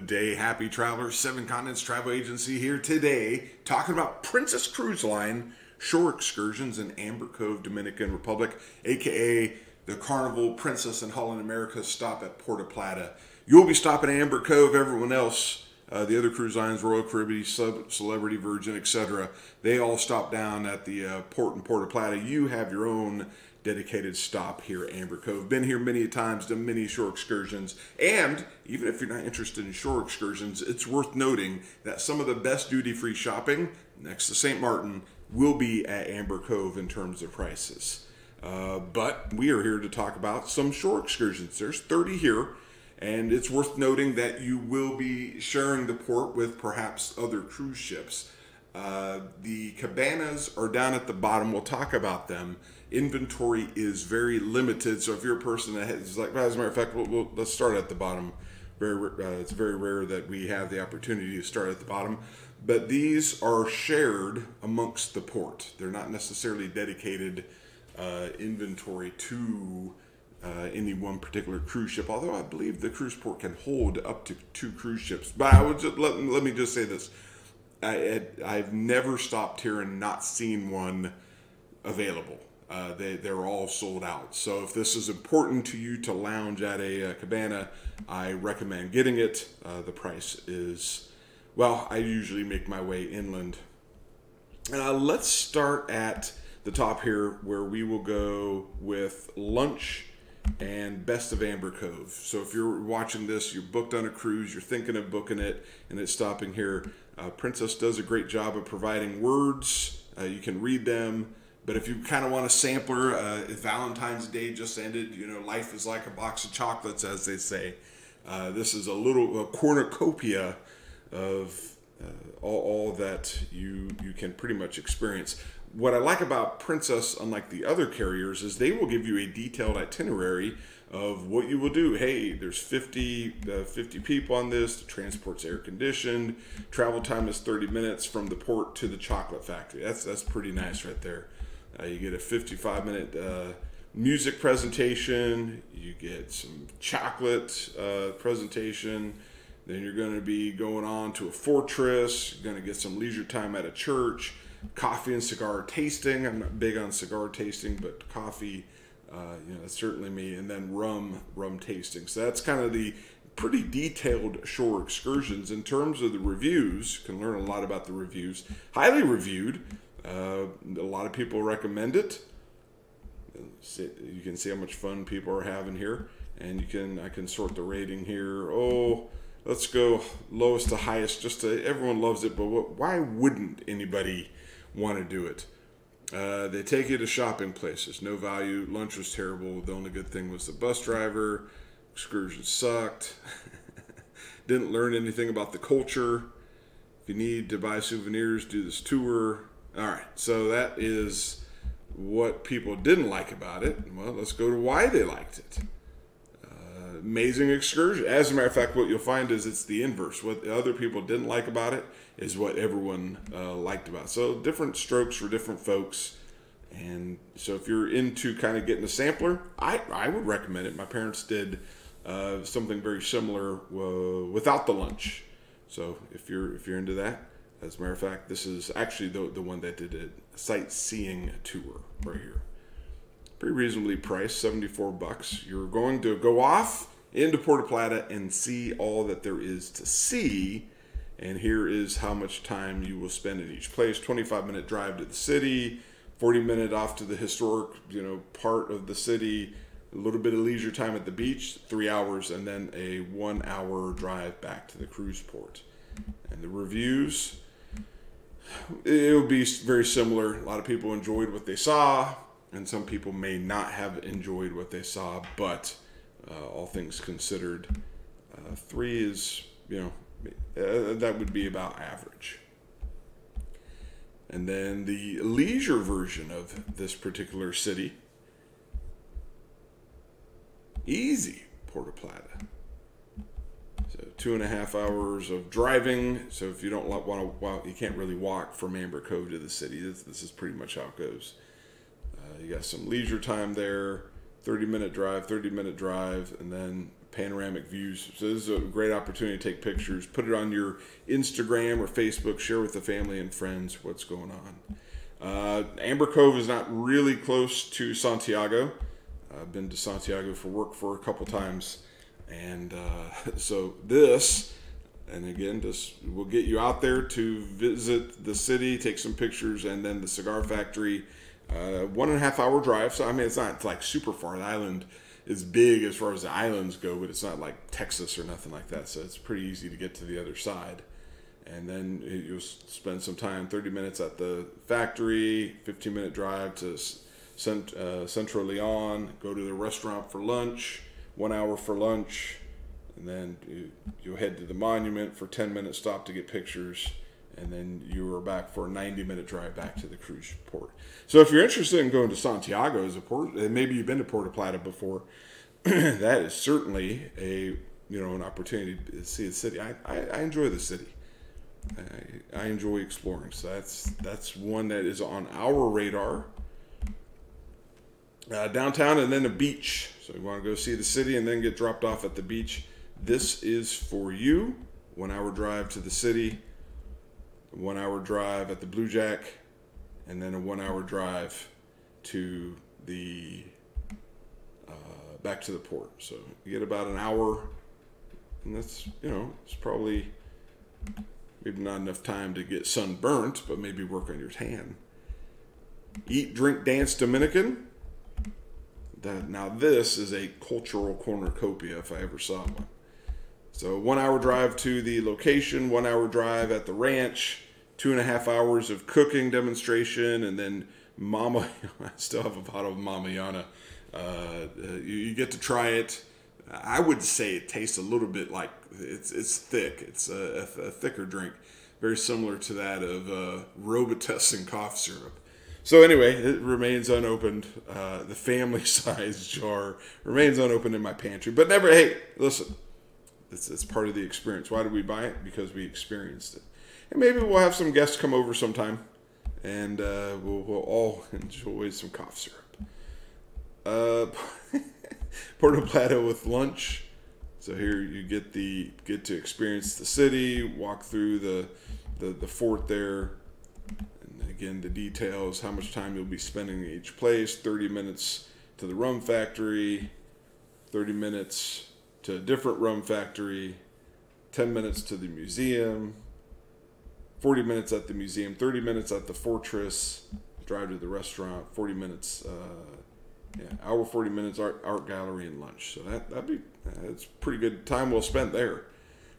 Good day, happy travelers. Seven Continents Travel Agency here today talking about Princess Cruise Line shore excursions in Amber Cove, Dominican Republic, aka the Carnival Princess and Holland America stop at Puerto Plata. You'll be stopping at Amber Cove. Everyone else, the other cruise lines, Royal Caribbean, Celebrity, Virgin, etc., they all stop down at the port in Puerto Plata. You have your own dedicated stop here at Amber Cove. Been here many times, done many shore excursions, and even if you're not interested in shore excursions, it's worth noting that some of the best duty-free shopping next to St. Martin will be at Amber Cove in terms of prices. But we are here to talk about some shore excursions. There's 30 here, and it's worth noting that you will be sharing the port with perhaps other cruise ships. The cabanas are down at the bottom. We'll talk about them. Inventory is very limited, so if you're a person that is like, well, as a matter of fact, let's start at the bottom. It's very rare that we have the opportunity to start at the bottom, but these are shared amongst the port. They're not necessarily dedicated inventory to any one particular cruise ship, although I believe the cruise port can hold up to 2 cruise ships. But I would just, let me just say this. I've never stopped here and not seen one available. They're all sold out. So if this is important to you to lounge at a cabana, I recommend getting it. The price is, well, I usually make my way inland. Let's start at the top here, where we will go with lunch and best of Amber Cove. So if you're watching this, you're booked on a cruise, you're thinking of booking it, and it's stopping here, Princess does a great job of providing words. You can read them. But if you kind of want a sampler, if Valentine's Day just ended, you know, life is like a box of chocolates, as they say. This is a cornucopia of all that you can pretty much experience. What I like about Princess, unlike the other carriers, is they will give you a detailed itinerary of what you will do. Hey, there's 50 people on this. The transport's air conditioned. Travel time is 30 minutes from the port to the chocolate factory. That's pretty nice right there. You get a 55-minute music presentation. You get some chocolate presentation. Then you're going to be going on to a fortress. You're going to get some leisure time at a church. Coffee and cigar tasting. I'm not big on cigar tasting, but coffee, you know, that's certainly me. And then rum tasting. So that's kind of the pretty detailed shore excursions. In terms of the reviews, you can learn a lot about the reviews. Highly reviewed. A lot of people recommend it. You can see how much fun people are having here, and I can sort the rating here. Oh, let's go lowest to highest. Everyone loves it, but why wouldn't anybody want to do it? They take you to shopping places. No value. Lunch was terrible. The only good thing was the bus driver. Excursions sucked. Didn't learn anything about the culture. If you need to buy souvenirs, do this tour. All right, so that is what people didn't like about it. Well, let's go to why they liked it. Amazing excursion. As a matter of fact, what you'll find is it's the inverse. What other people didn't like about it is what everyone liked about it. So different strokes for different folks. And so if you're into kind of getting a sampler, I would recommend it. My parents did something very similar without the lunch. So if you're into that. As a matter of fact, this is actually the one that did a sightseeing tour right here. Pretty reasonably priced, 74 bucks. You're going to go off into Puerto Plata and see all that there is to see. And here is how much time you will spend at each place. 25-minute drive to the city, 40-minute off to the historic, part of the city, a little bit of leisure time at the beach, 3 hours, and then a 1-hour drive back to the cruise port. And the reviews, it'll be very similar. A lot of people enjoyed what they saw, and some people may not have enjoyed what they saw, but all things considered, 3 is, that would be about average. And then the leisure version of this particular city, easy Puerto Plata. So 2.5 hours of driving. So if you don't want to, you can't really walk from Amber Cove to the city. This is pretty much how it goes. You got some leisure time there, 30-minute drive, and then panoramic views. So this is a great opportunity to take pictures, put it on your Instagram or Facebook, share with the family and friends what's going on. Amber Cove is not really close to Santiago. I've been to Santiago for work for a couple times, and so this, and again, this will get you out there to visit the city, take some pictures, and then the cigar factory. 1.5 hour drive, so I mean it's not like super far. The island is big as far as the islands go, but it's not like Texas or nothing like that, so it's pretty easy to get to the other side. And then you'll spend some time, 30 minutes at the factory, 15-minute drive to Centro Leon, go to the restaurant for lunch, 1 hour for lunch, and then you'll head to the monument for 10-minute stop to get pictures, and then you are back for a 90-minute drive back to the cruise port. So if you're interested in going to Santiago as a port, and maybe you've been to Puerto Plata before, that is certainly an opportunity to see the city. I enjoy the city. I enjoy exploring, so that's one that is on our radar. Downtown and then a beach. So you want to go see the city and then get dropped off at the beach. This is for you. 1 hour drive to the city, 1 hour drive at the Blue Jack, and then a 1 hour drive to the back to the port. So you get about an hour, and that's it's probably maybe not enough time to get sunburnt, but maybe work on your tan. Eat, drink, dance Dominican. Now this is a cultural cornucopia if I ever saw one. So 1 hour drive to the location, 1 hour drive at the ranch, 2.5 hours of cooking demonstration, and then Mama, I still have a bottle of Mama Yana. You get to try it. I would say it tastes a little bit like, it's thick. It's a thicker drink, very similar to that of Robitussin cough syrup. So anyway, it remains unopened. The family-sized jar remains unopened in my pantry. But never, hey, listen, it's part of the experience. Why did we buy it? Because we experienced it. And maybe we'll have some guests come over sometime, and we'll all enjoy some cough syrup. Puerto Plata with lunch. So here you get to experience the city, walk through the fort there. Again, the details, how much time you'll be spending in each place, 30 minutes to the rum factory, 30 minutes to a different rum factory, 10 minutes to the museum, 40 minutes at the museum, 30 minutes at the fortress, drive to the restaurant, 40 minutes, hour 40 minutes art gallery and lunch. So that's pretty good time well spent there.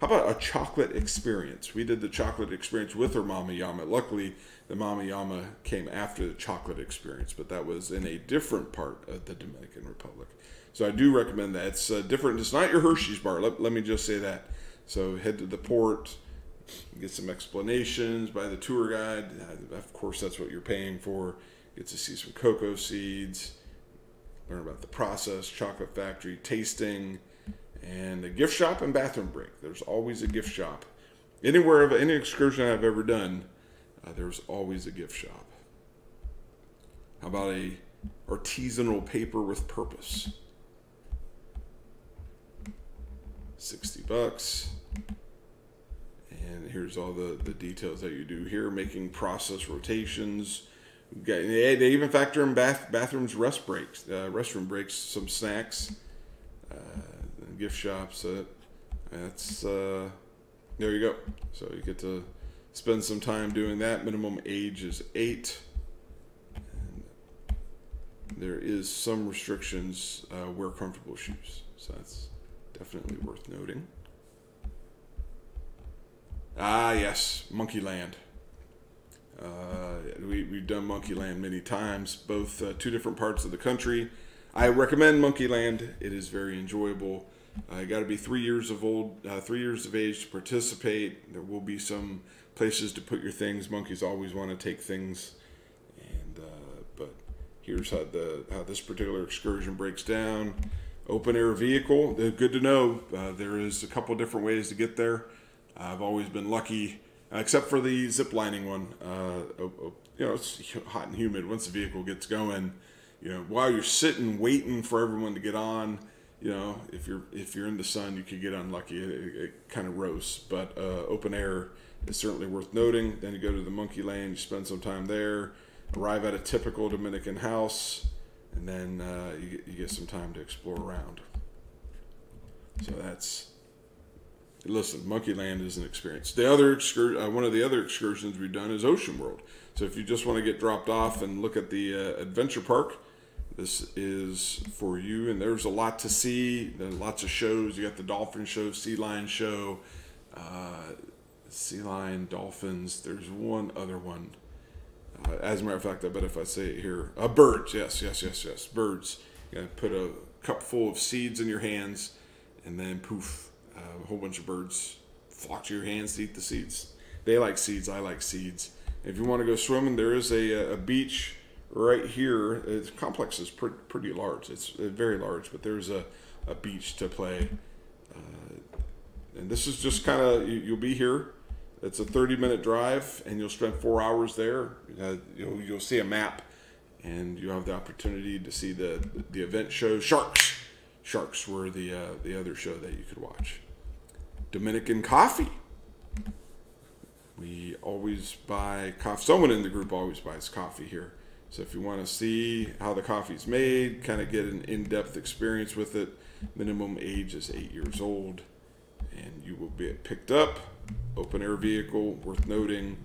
How about a chocolate experience? We did the chocolate experience with our Mama Yama. Luckily, the Mama Yama came after the chocolate experience, but that was in a different part of the Dominican Republic. So I do recommend that. It's different. It's not your Hershey's bar. Let me just say that. So head to the port, get some explanations by the tour guide. Of course, that's what you're paying for. Get to see some cocoa seeds, learn about the process, chocolate factory, tasting, and a gift shop and bathroom break. There's always a gift shop. Anywhere of any excursion I've ever done, there's always a gift shop. How about a artisanal paper with purpose? $60. And here's all the details that you do here, making process rotations. They even factor in bathrooms, restroom breaks, some snacks, gift shops. That's there you go. So you get to spend some time doing that. Minimum age is 8. And there is some restrictions. Wear comfortable shoes. So that's definitely worth noting. Ah, yes, Monkey Land. We've done Monkey Land many times, both two different parts of the country. I recommend Monkey Land. It is very enjoyable. You got to be 3 years of age to participate. There will be some places to put your things. Monkeys always want to take things, and but here's how this particular excursion breaks down. Open air vehicle. Good to know. There is a couple different ways to get there. I've always been lucky, except for the zip lining one. It's hot and humid. Once the vehicle gets going, while you're sitting waiting for everyone to get on, you know, if you're in the sun, you could get unlucky. It kind of roasts, but open air is certainly worth noting. Then you go to the Monkey Land, you spend some time there, arrive at a typical Dominican house, and then you get some time to explore around. So that's, listen, Monkey Land is an experience. The other one of the other excursions we've done is Ocean World. So if you just want to get dropped off and look at the adventure park, this is for you. And there's a lot to see. There's lots of shows. You got the dolphin show, sea lion show, sea lion, dolphins. There's one other one. As a matter of fact, I bet if I say it here, birds. Yes. Birds. You gotta put a cup full of seeds in your hands, and then poof, a whole bunch of birds flock to your hands to eat the seeds. They like seeds. I like seeds. If you want to go swimming, there is a beach right here. The complex is pretty large. It's very large, but there's a beach to play. And this is just kind of, you'll be here. It's a 30-minute drive, and you'll spend 4 hours there. You'll see a map, and you have the opportunity to see the event show. Sharks were the other show that you could watch. Dominican coffee. We always buy coffee. Someone in the group always buys coffee here. So if you want to see how the coffee's made, kind of get an in-depth experience with it, minimum age is 8 years old, and you will be picked up. Open air vehicle, worth noting,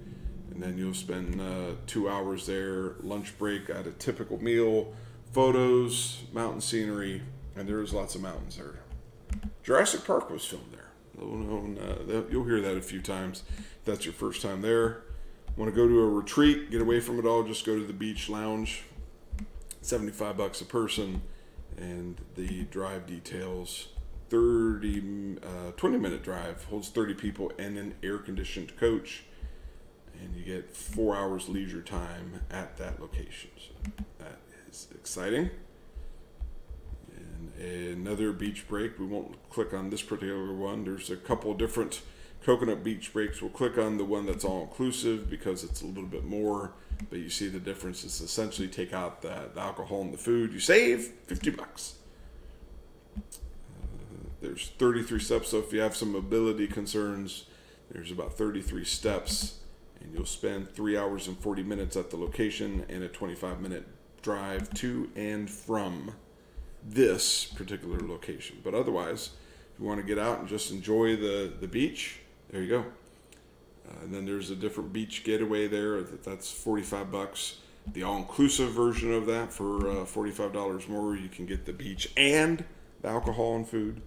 and then you'll spend 2 hours there. Lunch break at a typical meal, photos, mountain scenery, and there's lots of mountains there. Jurassic Park was filmed there. You'll hear that a few times if that's your first time there. Want to go to a retreat, get away from it all, just go to the beach lounge. $75 a person, and the drive details 20-minute drive, holds 30 people and an air-conditioned coach, and you get 4 hours leisure time at that location. So that is exciting. And another beach break. We won't click on this particular one. There's a couple different coconut beach breaks. We'll click on the one that's all-inclusive because it's a little bit more, but you see the difference. It's essentially take out the alcohol and the food. You save $50. There's 33 steps, so if you have some mobility concerns, there's about 33 steps, and you'll spend 3 hours and 40 minutes at the location and a 25-minute drive to and from this particular location. But otherwise, if you want to get out and just enjoy the beach, there you go. And then there's a different beach getaway there. That's $45. The all-inclusive version of that for $45 more, you can get the beach and the alcohol and food.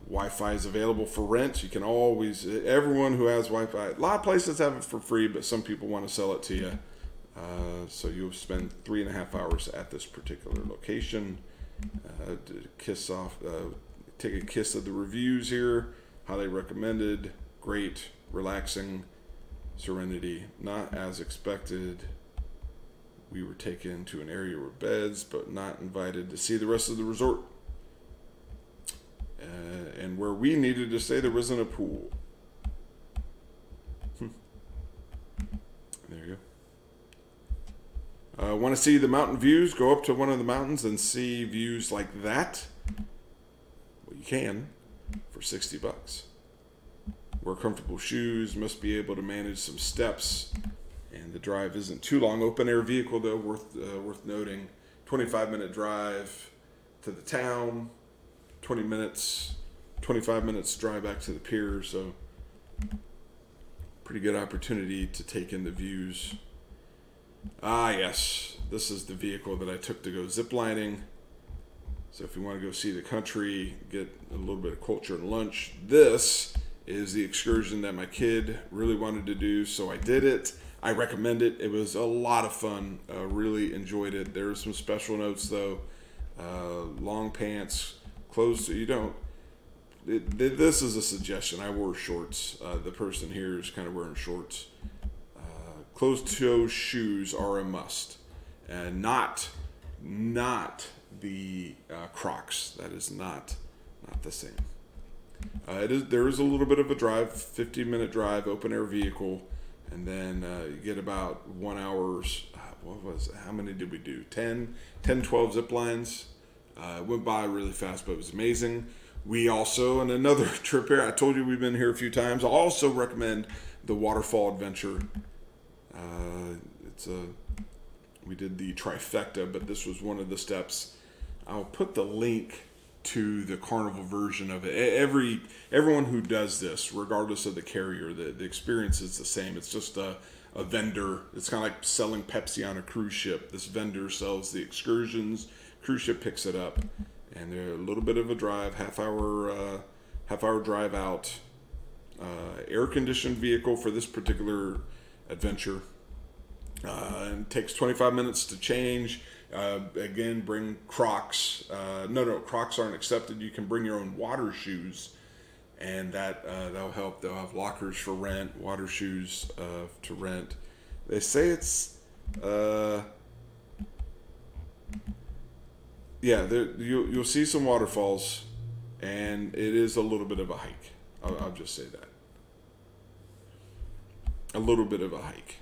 Wi-Fi is available for rent. You can always, everyone who has Wi-Fi, a lot of places have it for free, but some people want to sell it to you. So you'll spend 3.5 hours at this particular location. Take a kiss of the reviews here. Highly recommended. Great, relaxing, serenity. Not as expected. We were taken to an area with beds, but not invited to see the rest of the resort. And where we needed to stay, there wasn't a pool. There you go. Want to see the mountain views? Go up to one of the mountains and see views like that. Well, you can for $60. Wear comfortable shoes. Must be able to manage some steps. And the drive isn't too long. Open air vehicle though, worth noting. 25-minute drive to the town. 20 minutes, 25 minutes drive back to the pier, so pretty good opportunity to take in the views. Ah, yes, this is the vehicle that I took to go ziplining. So if you want to go see the country, get a little bit of culture and lunch, this is the excursion that my kid really wanted to do, so I did it. I recommend it. It was a lot of fun. Really enjoyed it. There were some special notes, though. Long pants. Closed, you don't. This is a suggestion. I wore shorts. The person here is kind of wearing shorts. Closed-toe shoes are a must, and not the Crocs. That is not the same. There is a little bit of a drive, 15-minute drive, open air vehicle, and then you get about 1 hour. What was it? How many did we do? 10, 12 zip lines. Went by really fast, but it was amazing. We also, on another trip here, I told you we've been here a few times. I also recommend the waterfall adventure. We did the trifecta, but this was one of the steps. I'll put the link to the carnival version of it. Everyone who does this, regardless of the carrier, the experience is the same. It's just a vendor. It's kind of like selling Pepsi on a cruise ship. This vendor sells the excursions. Cruise ship picks it up, and they're a little bit of a drive, half hour drive out. Air conditioned vehicle for this particular adventure. And it takes 25 minutes to change. Again, bring Crocs. No, Crocs aren't accepted. You can bring your own water shoes, and that'll help. They'll have lockers for rent, water shoes to rent. They say it's yeah. You'll see some waterfalls, and it is a little bit of a hike. I'll just say that. A little bit of a hike.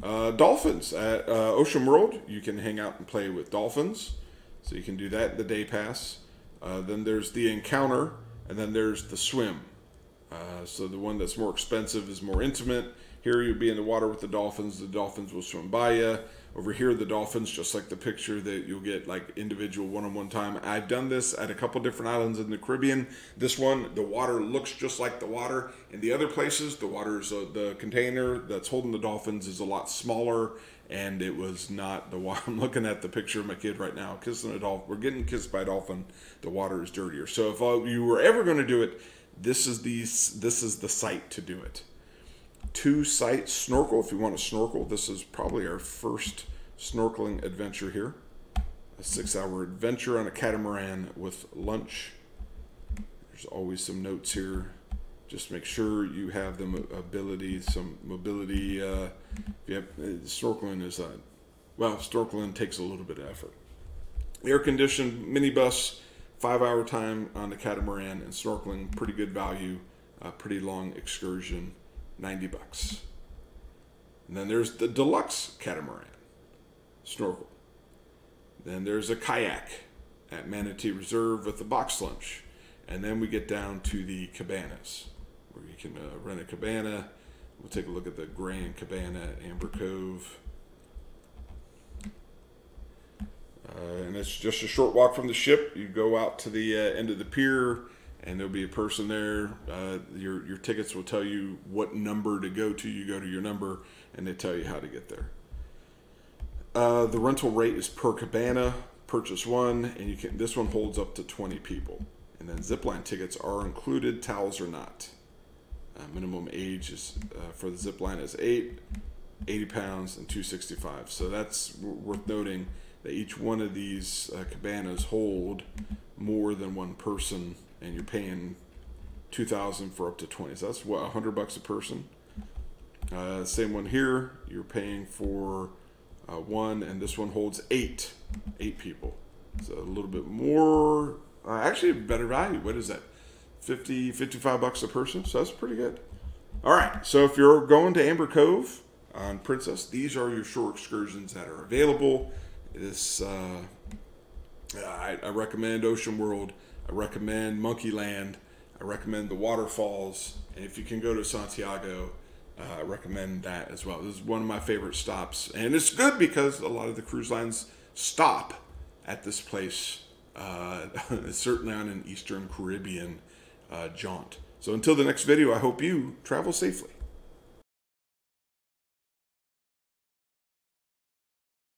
Dolphins at Ocean World. You can hang out and play with dolphins. So you can do that in the day pass. Then there's the encounter, and then there's the swim. So the one that's more expensive is more intimate. Here you'll be in the water with the dolphins. The dolphins will swim by you. Over here, the dolphins, just like the picture, that you'll get like individual one-on-one time. I've done this at a couple different islands in the Caribbean. This one, the water looks just like the water. In the other places, the water is the container that's holding the dolphins is a lot smaller, and it was not the water. I'm looking at the picture of my kid right now kissing a dolphin. We're getting kissed by a dolphin. The water is dirtier. So if you were ever going to do it, this is the site to do it. 2 sites. Snorkel, if you want to snorkel. This is probably our first snorkeling adventure here. A 6-hour adventure on a catamaran with lunch. There's always some notes here. Just make sure you have the ability, some mobility. Snorkeling is snorkeling takes a little bit of effort. Air-conditioned minibus, 5-hour time on the catamaran and snorkeling. Pretty good value. Pretty long excursion. $90. And then there's the deluxe catamaran snorkel. Then there's a kayak at Manatee Reserve with a box lunch. And then we get down to the cabanas, where you can rent a cabana. We'll take a look at the Grand Cabana at Amber Cove. And it's just a short walk from the ship. You go out to the end of the pier, and there'll be a person there. Your tickets will tell you what number to go to. You go to your number, and they tell you how to get there. The rental rate is per cabana. Purchase one, and this one holds up to 20 people. And then zipline tickets are included. Towels are not. Minimum age is for the zipline is 8, 80 pounds, and 265. So that's worth noting that each one of these cabanas hold more than one person, and you're paying $2,000 for up to 20. So that's what, $100 a person. Same one here. You're paying for one, and this one holds 8 people. So a little bit more. Actually, better value. What is that? $55 a person. So that's pretty good. All right. So if you're going to Amber Cove on Princess, these are your shore excursions that are available. This I recommend Ocean World. I recommend Monkey Land. I recommend the waterfalls. And if you can go to Santiago, I recommend that as well. This is one of my favorite stops. And it's good because a lot of the cruise lines stop at this place. It's certainly on an Eastern Caribbean jaunt. So until the next video, I hope you travel safely.